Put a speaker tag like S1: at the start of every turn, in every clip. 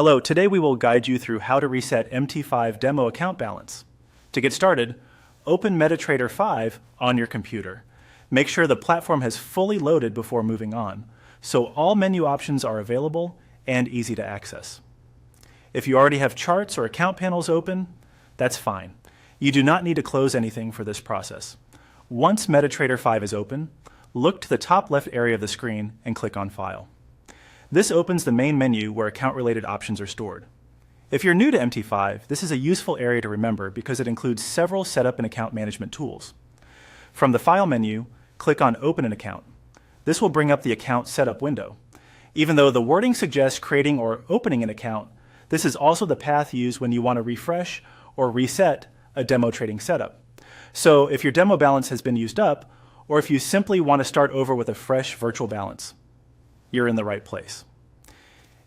S1: Hello, today we will guide you through how to reset MT5 demo account balance. To get started, open MetaTrader 5 on your computer. Make sure the platform has fully loaded before moving on, so all menu options are available and easy to access. If you already have charts or account panels open, that's fine. You do not need to close anything for this process. Once MetaTrader 5 is open, look to the top left area of the screen and click on File. This opens the main menu where account-related options are stored. If you're new to MT5, this is a useful area to remember because it includes several setup and account management tools. From the File menu, click on Open an Account. This will bring up the Account Setup window. Even though the wording suggests creating or opening an account, this is also the path used when you want to refresh or reset a demo trading setup. So if your demo balance has been used up, or if you simply want to start over with a fresh virtual balance, you're in the right place.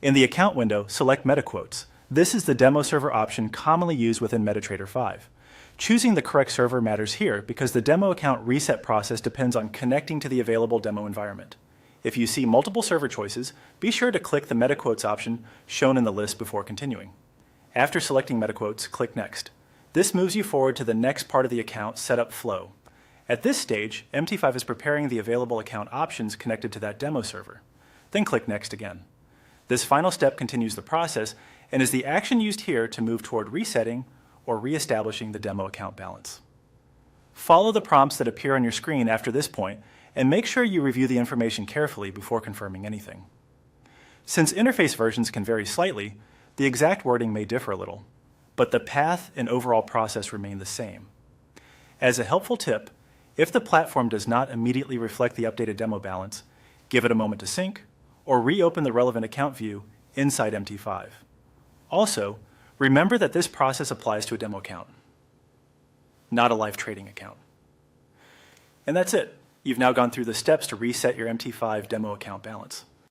S1: In the Account window, select MetaQuotes. This is the demo server option commonly used within MetaTrader 5. Choosing the correct server matters here because the demo account reset process depends on connecting to the available demo environment. If you see multiple server choices, be sure to click the MetaQuotes option shown in the list before continuing. After selecting MetaQuotes, click Next. This moves you forward to the next part of the account setup flow. At this stage, MT5 is preparing the available account options connected to that demo server. Then click Next again. This final step continues the process and is the action used here to move toward resetting or reestablishing the demo account balance. Follow the prompts that appear on your screen after this point and make sure you review the information carefully before confirming anything. Since interface versions can vary slightly, the exact wording may differ a little, but the path and overall process remain the same. As a helpful tip, if the platform does not immediately reflect the updated demo balance, give it a moment to sync, or reopen the relevant account view inside MT5. Also, remember that this process applies to a demo account, not a live trading account. And that's it. You've now gone through the steps to reset your MT5 demo account balance.